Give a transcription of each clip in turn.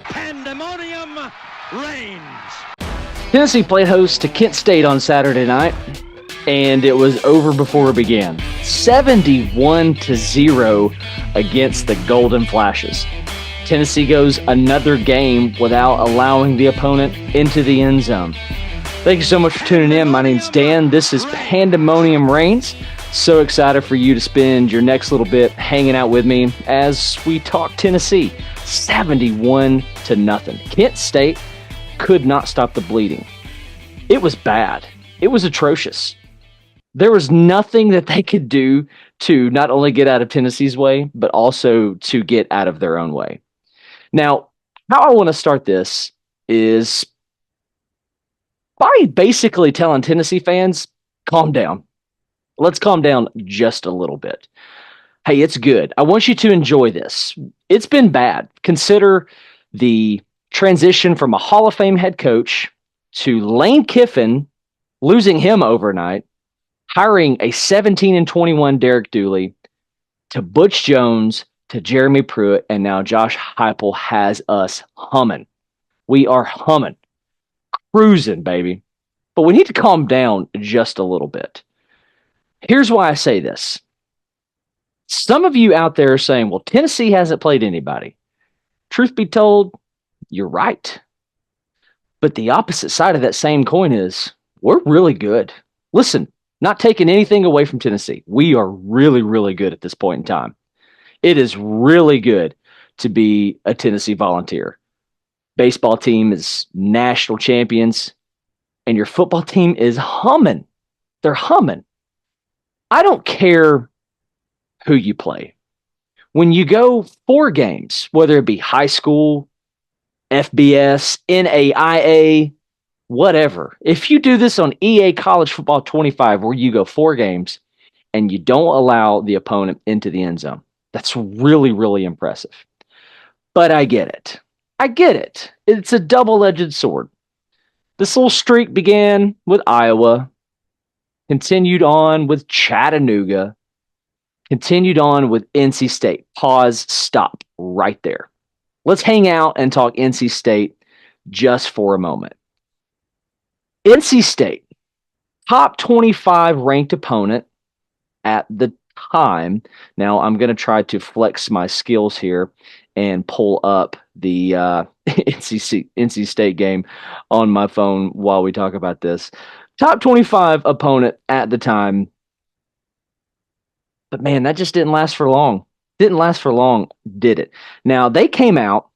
Pandemonium Reigns. Tennessee played host to Kent State on Saturday night, and it was over before it began. 71-0 against the Golden Flashes. Tennessee goes another game without allowing the opponent into the end zone. Thank you so much for tuning in. My name's Dan. This is Pandemonium Reigns. So excited for you to spend your next little bit hanging out with me as we talk Tennessee. 71-0. Kent State could not stop the bleeding. It was bad. It was atrocious. There was nothing that they could do to not only get out of Tennessee's way, but also to get out of their own way. Now, how I want to start this is by basically telling Tennessee fans, calm down. Let's calm down just a little bit. Hey, it's good. I want you to enjoy this. It's been bad. Consider the transition from a Hall of Fame head coach to Lane Kiffin, losing him overnight, hiring a 17-21 Derek Dooley, to Butch Jones, to Jeremy Pruitt, and now Josh Heupel has us humming. We are humming. Cruising, baby. But we need to calm down just a little bit. Here's why I say this. Some of you out there are saying, well, Tennessee hasn't played anybody. Truth be told, you're right. But the opposite side of that same coin is we're really good. Listen, not taking anything away from Tennessee. We are really, really good at this point in time. It is really good to be a Tennessee Volunteer. Baseball team is national champions, and your football team is humming. They're humming. I don't care who you play. When you go 4 games, whether it be high school, FBS, NAIA, whatever, if you do this on EA College Football 25, where you go 4 games and you don't allow the opponent into the end zone, that's really, really impressive. But I get it. I get it. It's a double-edged sword. This little streak began with Iowa, continued on with Chattanooga, continued on with NC State. Pause, stop right there. Let's hang out and talk NC State just for a moment. NC State, top 25 ranked opponent at the time. Now, I'm going to try to flex my skills here and pull up the NC State game on my phone while we talk about this. Top 25 opponent at the time. But man, that just didn't last for long. Didn't last for long, did it? Now, they came out.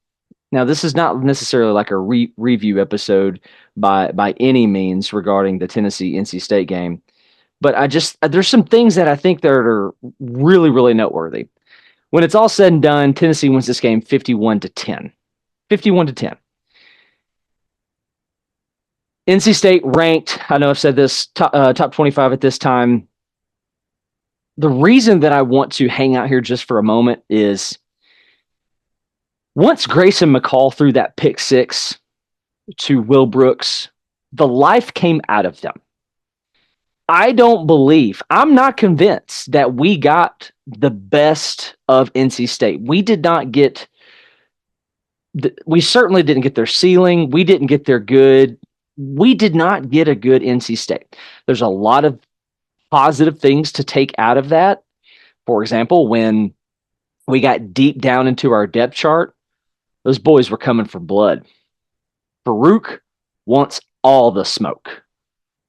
Now, this is not necessarily like a review episode by any means regarding the Tennessee-NC State game. But there's some things that I think that are really, really noteworthy. When it's all said and done, Tennessee wins this game 51-10. 51-10. NC State ranked, I know I've said this, top 25 at this time. The reason that I want to hang out here just for a moment is once Grayson McCall threw that pick 6 to Will Brooks, the life came out of them. I'm not convinced that we got the best of NC State. We did not get, we certainly didn't get their ceiling. We didn't get their good. We did not get a good NC State. There's a lot of positive things to take out of that. For example, when we got deep down into our depth chart, those boys were coming for blood. Farouk wants all the smoke.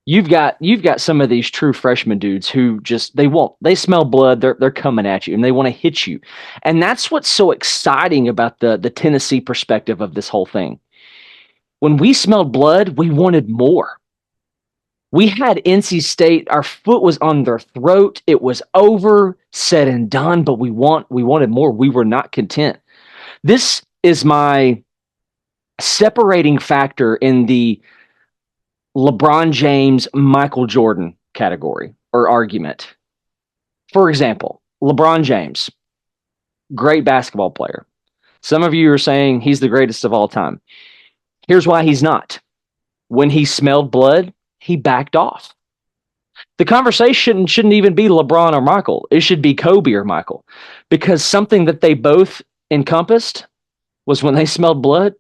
You've got some of these true freshman dudes who just they smell blood, they're coming at you and they want to hit you. And that's what's so exciting about the Tennessee perspective of this whole thing. When we smelled blood, we wanted more. We had NC State, our foot was on their throat. It was over, said and done, but we wanted more. We were not content. This is my separating factor in the LeBron James, Michael Jordan category or argument. For example, LeBron James, great basketball player. Some of you are saying he's the greatest of all time. Here's why he's not. When he smelled blood, he backed off. The conversation shouldn't even be LeBron or Michael. It should be Kobe or Michael, because something that they both encompassed was when they smelled blood,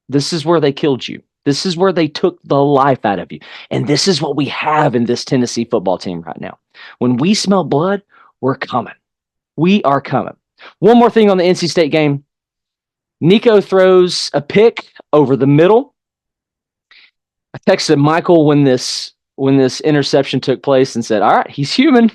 this is where they killed you. This is where they took the life out of you. And this is what we have in this Tennessee football team right now. When we smell blood, we're coming. We are coming. One more thing on the NC State game. Nico throws a pick over the middle. I texted Michael when this interception took place and said, all right, he's human.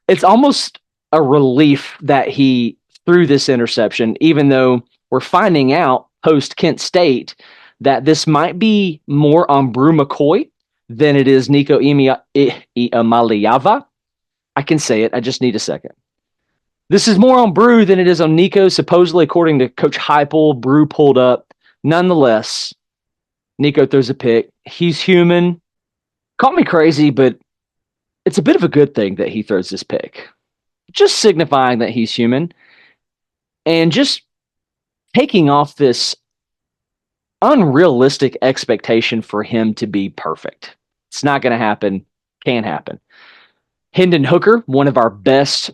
It's almost a relief that he threw this interception, even though we're finding out post Kent State that this might be more on Brew McCoy than it is Nico Iamaleava. I can say it. I just need a second. This is more on Brew than it is on Nico, supposedly, according to Coach Heupel. Brew pulled up. Nonetheless, Nico throws a pick. He's human. Call me crazy, but it's a bit of a good thing that he throws this pick. Just signifying that he's human and just taking off this unrealistic expectation for him to be perfect. It's not going to happen. Can't happen. Hendon Hooker, one of our best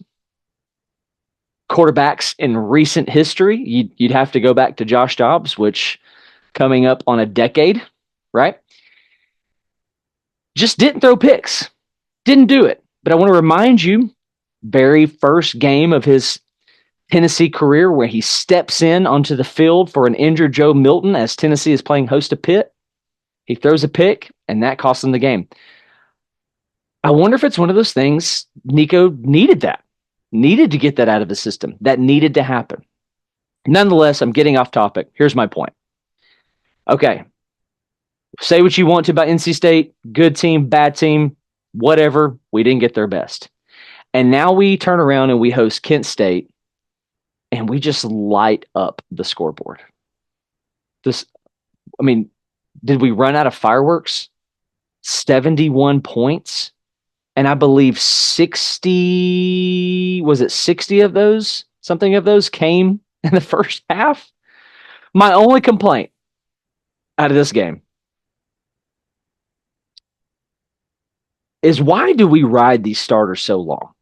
quarterbacks in recent history. You'd have to go back to Josh Dobbs, which coming up on a decade, right? Just didn't throw picks. Didn't do it. But I want to remind you, very first game of his Tennessee career where he steps in onto the field for an injured Joe Milton as Tennessee is playing host to Pitt. He throws a pick, and that costs him the game. I wonder if it's one of those things Nico needed to get that out of the system. That needed to happen. Nonetheless, I'm getting off topic. Here's my point. Okay. Say what you want to about NC State. Good team, bad team, whatever. We didn't get their best. And now we turn around and we host Kent State, and we just light up the scoreboard. Did we run out of fireworks? 71 points. And I believe 60 of those? Something of those came in the first half. My only complaint out of this game is, why do we ride these starters so long?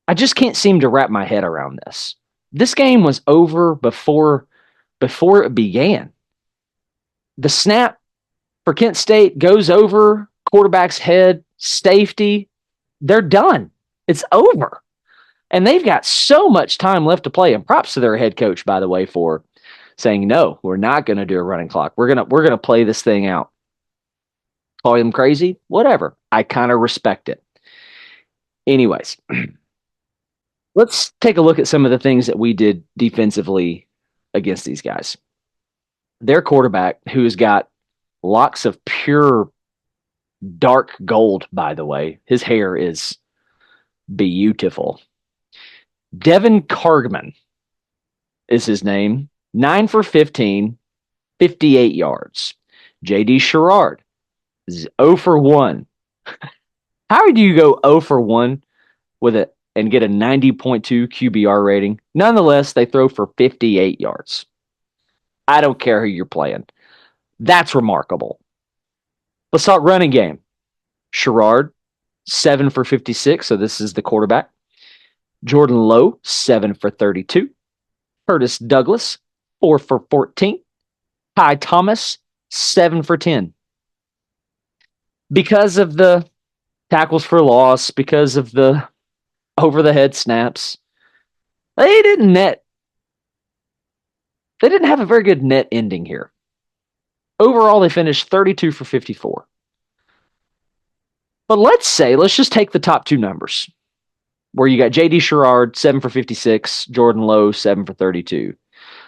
I just can't seem to wrap my head around this. This game was over before it began. The snap for Kent State goes over quarterback's head, safety. They're done. It's over. And they've got so much time left to play. And props to their head coach, by the way, for saying, no, we're not going to do a running clock. We're gonna play this thing out. Call them crazy? Whatever. I kind of respect it. Anyways, let's take a look at some of the things that we did defensively against these guys. Their quarterback, who's got locks of pure dark gold, by the way. His hair is beautiful. Devin Cargman is his name. 9 for 15, 58 yards. J.D. Sherrard is 0 for 1. How do you go 0 for 1 with it and get a 90.2 QBR rating? Nonetheless, they throw for 58 yards. I don't care who you're playing. That's remarkable. Let's talk running game. Sherrard, 7 for 56, so this is the quarterback. Jordan Lowe, 7 for 32. Curtis Douglas, 4 for 14. Ty Thomas, 7 for 10. Because of the tackles for loss, because of the over-the-head snaps, they didn't have a very good net ending here. Overall, they finished 32 for 54. But let's just take the top two numbers, where you got J.D. Sherrard, 7 for 56, Jordan Lowe, 7 for 32.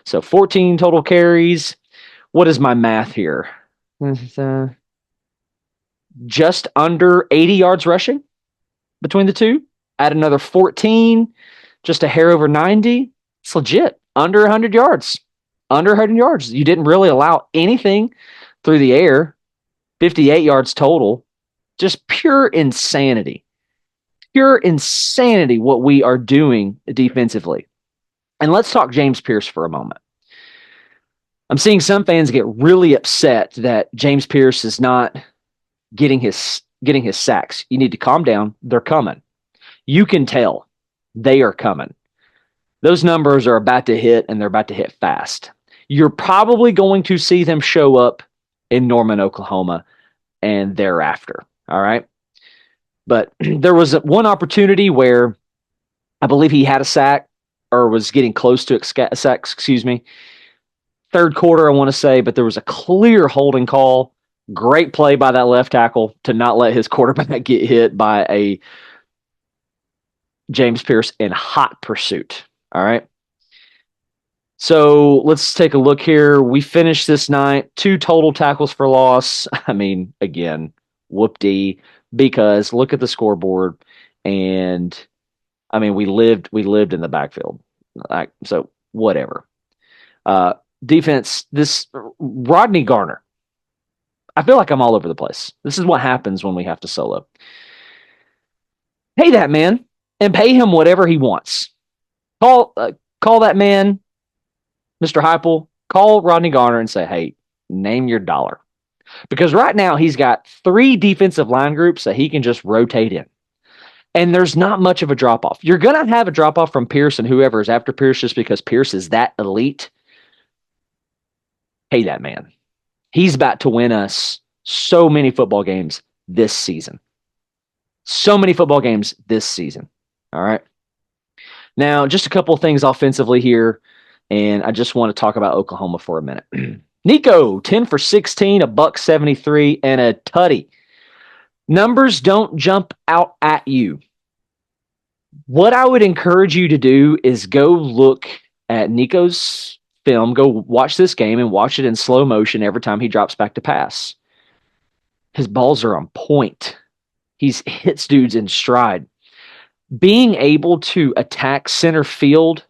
So 14 total carries. What is my math here? Just under 80 yards rushing between the two. Add another 14, just a hair over 90. It's legit. Under 100 yards. Under 100 yards. You didn't really allow anything through the air. 58 yards total. Just pure insanity. Pure insanity what we are doing defensively. And let's talk James Pierce for a moment. I'm seeing some fans get really upset that James Pierce is not getting his sacks. You need to calm down. They're coming. You can tell they are coming. Those numbers are about to hit, and they're about to hit fast. You're probably going to see them show up in Norman, Oklahoma, and thereafter. All right. But there was one opportunity where I believe he had a sack or was getting close to a sack, excuse me. Third quarter, I want to say, but there was a clear holding call. Great play by that left tackle to not let his quarterback get hit by a James Pierce in hot pursuit. All right. So let's take a look here. We finished this night, 2 total tackles for loss. I mean, again, whoop-dee, because look at the scoreboard. And I mean, we lived in the backfield. So whatever. Defense, this Rodney Garner. I feel like I'm all over the place. This is what happens when we have to solo. Pay that man and pay him whatever he wants. Call that man, Mr. Heupel, call Rodney Garner and say, hey, name your dollar. Because right now he's got 3 defensive line groups that he can just rotate in. And there's not much of a drop-off. You're going to have a drop-off from Pierce and whoever is after Pierce just because Pierce is that elite. Pay that man. He's about to win us so many football games this season. So many football games this season. All right. Now, just a couple of things offensively here, and I just want to talk about Oklahoma for a minute. Nico, 10 for 16, $173, and a tutty. Numbers don't jump out at you. What I would encourage you to do is go look at Nico's film, go watch this game and watch it in slow motion every time he drops back to pass. His balls are on point. He hits dudes in stride. Being able to attack center field,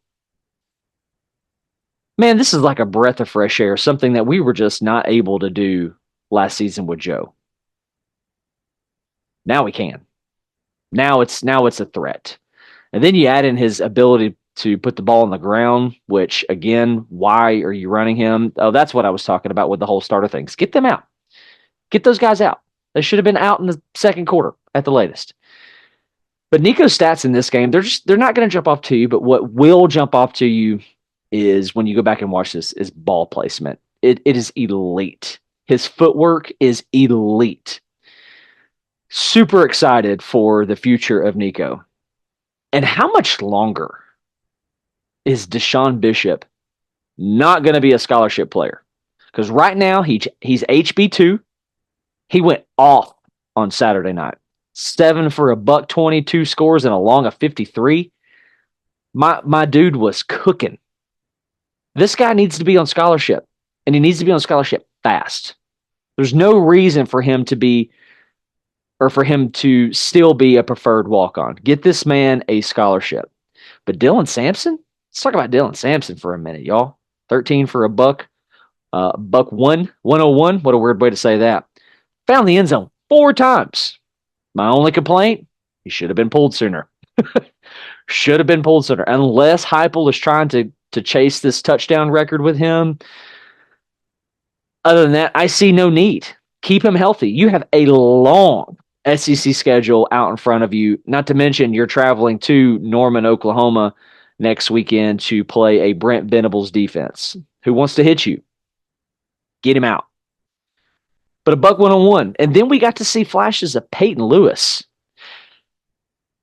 man, this is like a breath of fresh air, something that we were just not able to do last season with Joe. Now we can. Now it's a threat. And then you add in his ability to put the ball on the ground, which, again, why are you running him? Oh, that's what I was talking about with the whole starter things. Get them out. Get those guys out. They should have been out in the second quarter at the latest. But Nico's stats in this game, they're not going to jump off to you, but what will jump off to you is when you go back and watch this is ball placement. It is elite. His footwork is elite. Super excited for the future of Nico. And how much longer is Deshaun Bishop not going to be a scholarship player? Because right now he's HB2. He went off on Saturday night. 7 for $122 scores and a long of 53. My dude was cooking. This guy needs to be on scholarship, and he needs to be on scholarship fast. There's no reason for him to be, or for him to still be a preferred walk-on. Get this man a scholarship. But Dylan Sampson? Let's talk about Dylan Sampson for a minute, y'all. 13 for a buck. Buck 101. What a weird way to say that. Found the end zone 4 times. My only complaint, he should have been pulled sooner. Should have been pulled sooner. Unless Heupel is trying to chase this touchdown record with him. Other than that, I see no need. Keep him healthy. You have a long SEC schedule out in front of you. Not to mention you're traveling to Norman, Oklahoma next weekend to play a Brent Venables defense. Who wants to hit you? Get him out. But a buck 101. And then we got to see flashes of Peyton Lewis.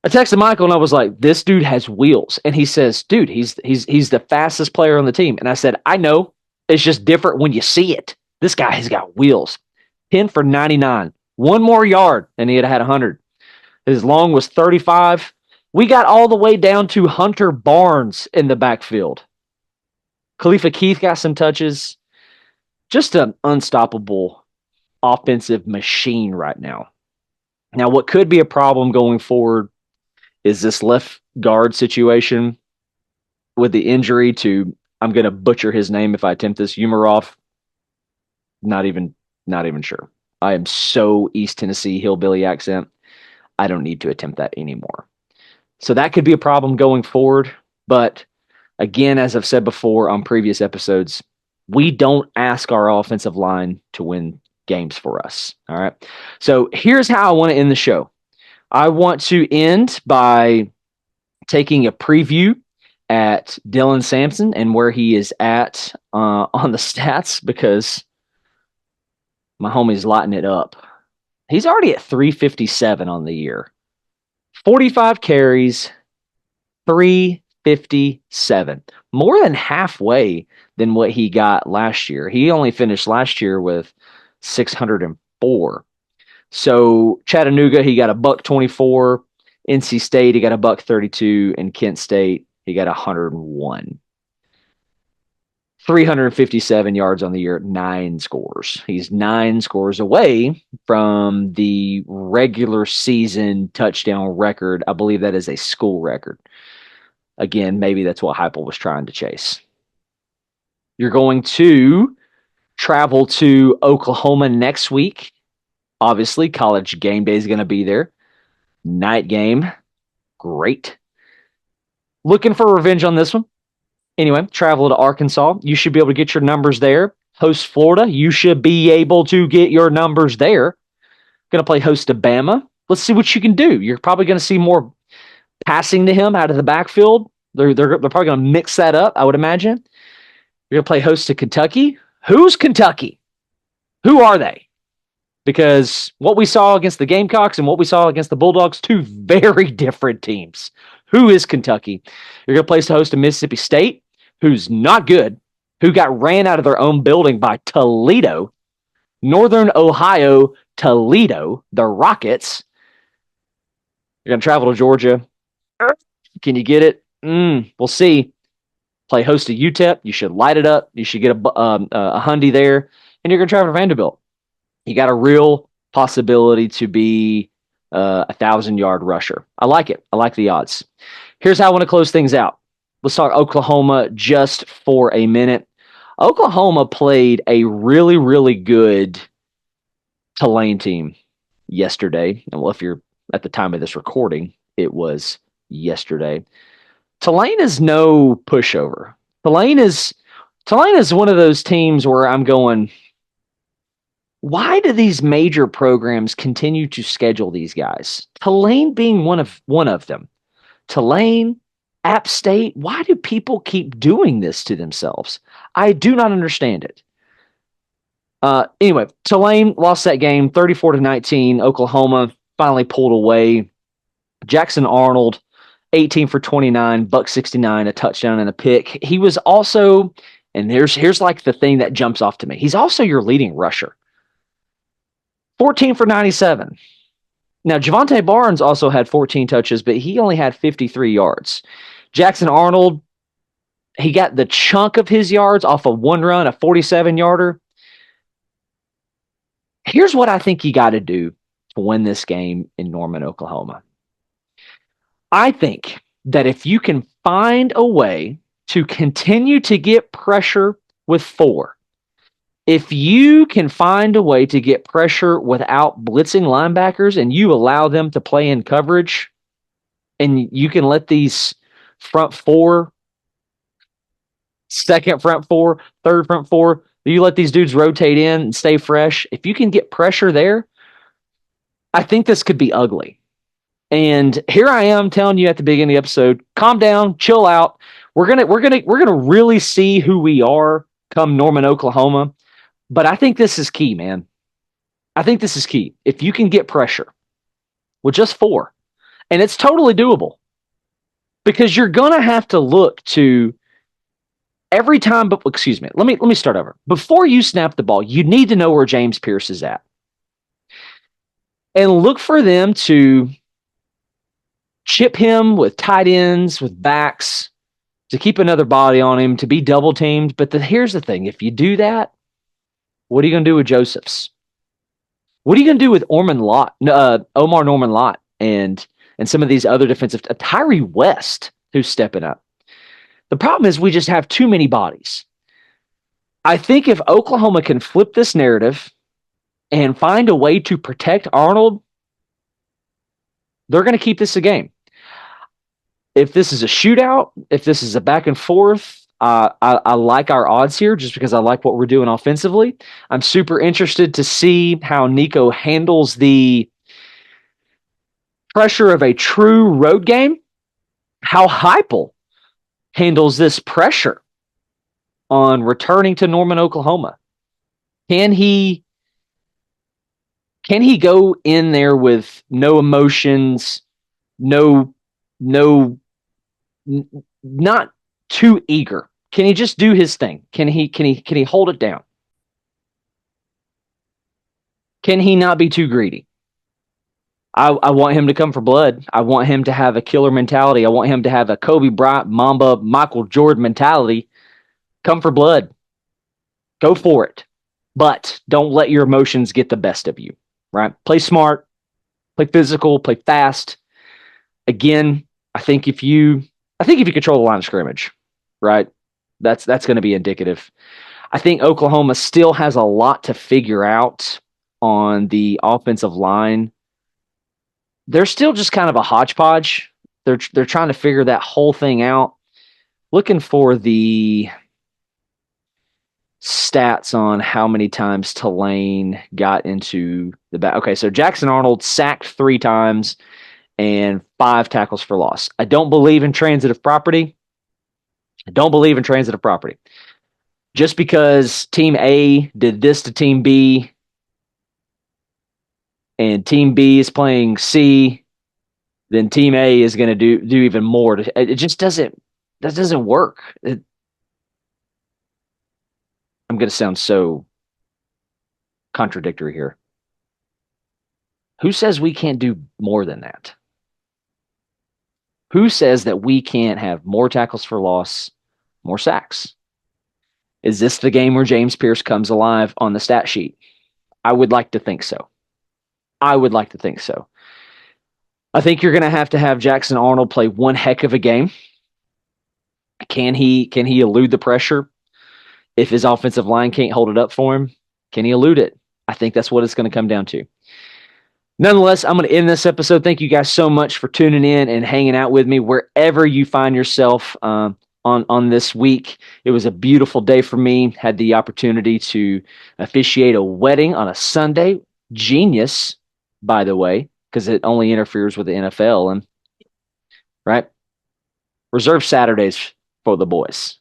I texted Michael and I was like, this dude has wheels. And he says, dude, he's the fastest player on the team. And I said, I know. It's just different when you see it. This guy has got wheels. 10 for 99. 1 more yard, and he had 100. His long was 35. We got all the way down to Hunter Barnes in the backfield. Khalifa Keith got some touches. Just an unstoppable offensive machine right now. Now, what could be a problem going forward is this left guard situation with the injury to, I'm going to butcher his name if I attempt this, Umarov. Not even sure. I am so East Tennessee hillbilly accent. I don't need to attempt that anymore. So that could be a problem going forward. But again, as I've said before on previous episodes, we don't ask our offensive line to win games for us. All right. So here's how I want to end the show. I want to end by taking a preview at Dylan Sampson and where he is at on the stats, because my homie's lighting it up. He's already at 357 on the year. 45 carries, 357. More than halfway than what he got last year. He only finished last year with 604. So Chattanooga, he got a $124. NC State, he got a $132, and Kent State, he got 101. 357 yards on the year, 9 scores. He's 9 scores away from the regular season touchdown record. I believe that is a school record. Again, maybe that's what Heupel was trying to chase. You're going to travel to Oklahoma next week. Obviously, College game day is going to be there. Night game. Great. Looking for revenge on this one. Anyway, travel to Arkansas. You should be able to get your numbers there. Host Florida. You should be able to get your numbers there. Going to play host to Bama. Let's see what you can do. You're probably going to see more passing to him out of the backfield. They're probably going to mix that up, I would imagine. You're going to play host to Kentucky. Who's Kentucky? Who are they? Because what we saw against the Gamecocks and what we saw against the Bulldogs, two very different teams. Who is Kentucky? You're going to play host to Mississippi State, who's not good, who got ran out of their own building by Toledo, Northern Ohio, Toledo, the Rockets. You're going to travel to Georgia. Can you get it? We'll see. Play host to UTEP. You should light it up. You should get a Hyundai there. And you're going to travel to Vanderbilt. You got a real possibility to be a 1,000-yard rusher. I like it. I like the odds. Here's how I want to close things out. Let's talk Oklahoma just for a minute. Oklahoma played a really, really good Tulane team yesterday. And well, if you're at the time of this recording, it was yesterday. Tulane is no pushover. Tulane is one of those teams where I'm going, why do these major programs continue to schedule these guys? Tulane being one of them. Tulane, App State, why do people keep doing this to themselves? I do not understand it. Anyway, Tulane lost that game 34-19. Oklahoma finally pulled away. Jackson Arnold, 18 for 29, $169, a touchdown and a pick. He was also, and here's like the thing that jumps off to me. He's also your leading rusher. 14 for 97. Now, Javonte Barnes also had 14 touches, but he only had 53 yards. Jackson Arnold, he got the chunk of his yards off of one run, a 47-yarder. Here's what I think you got to do to win this game in Norman, Oklahoma. I think that if you can find a way to continue to get pressure with 4, if you can find a way to get pressure without blitzing linebackers and you allow them to play in coverage and you can let these front 4, second front 4, third front 4, you let these dudes rotate in and stay fresh. If you can get pressure there, I think this could be ugly. And here I am telling you at the beginning of the episode, calm down, chill out. We're gonna really see who we are come Norman, Oklahoma. But I think this is key, man. I think this is key. If you can get pressure with just 4, and it's totally doable, because you're gonna have to look to every time. But excuse me, let me start over. Before you snap the ball, you need to know where James Pierce is at, and look for them to chip him with tight ends, with backs, to keep another body on him, to be double teamed. But here's the thing: if you do that, what are you going to do with Josephs? What are you going to do with Omar Norman Lott, and some of these other defensive, Tyree West, who's stepping up? The problem is we just have too many bodies. I think if Oklahoma can flip this narrative and find a way to protect Arnold, they're going to keep this a game. If this is a shootout, if this is a back and forth, I like our odds here just because I like what we're doing offensively. I'm super interested to see how Nico handles the pressure of a true road game, how Heupel handles this pressure on returning to Norman, Oklahoma. Can he go in there with no emotions, not too eager? Can he just do his thing? Can he hold it down? Can he not be too greedy? I want him to come for blood. I want him to have a killer mentality. I want him to have a Kobe Bryant, Mamba, Michael Jordan mentality. Come for blood. Go for it. But don't let your emotions get the best of you, right? Play smart, play physical, play fast. Again, I think if you control the line of scrimmage, right, that's going to be indicative. I think Oklahoma still has a lot to figure out on the offensive line. They're still just kind of a hodgepodge. They're trying to figure that whole thing out. Looking for the stats on how many times Tulane got into the back. Okay, so Jackson Arnold sacked 3 times and 5 tackles for loss. I don't believe in transitive property. Just because Team A did this to Team B and Team B is playing C, then Team A is going to do even more. It just doesn't work. I'm going to sound so contradictory here. Who says we can't do more than that? Who says that we can't have more tackles for loss, more sacks? Is this the game where James Pierce comes alive on the stat sheet? I would like to think so. I think you're going to have Jackson Arnold play one heck of a game. Can he elude the pressure? If his offensive line can't hold it up for him, can he elude it? I think that's what it's going to come down to. Nonetheless, I'm going to end this episode. Thank you guys so much for tuning in and hanging out with me wherever you find yourself on this week. It was a beautiful day for me. Had the opportunity to officiate a wedding on a Sunday. Genius, by the way, because it only interferes with the NFL. And right, reserve Saturdays for the boys.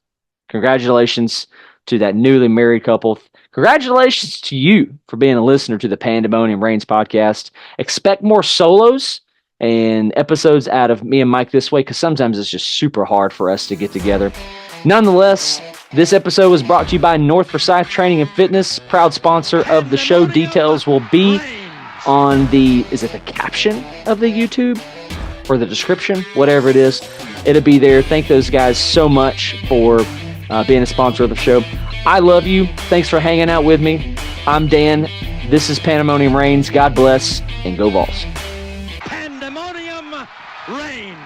Congratulations to that newly married couple. Congratulations to you for being a listener to the Pandemonium Reigns podcast. Expect more solos and episodes out of me and Mike this way, because sometimes it's just super hard for us to get together. Nonetheless, this episode was brought to you by North Forsyth Training and Fitness, proud sponsor of the show. Details will be on the caption of the YouTube or the description, whatever it is. It'll be there. Thank those guys so much for being a sponsor of the show. I love you. Thanks for hanging out with me. I'm Dan. This is Pandemonium Reigns. God bless and go Vols. Pandemonium Reigns.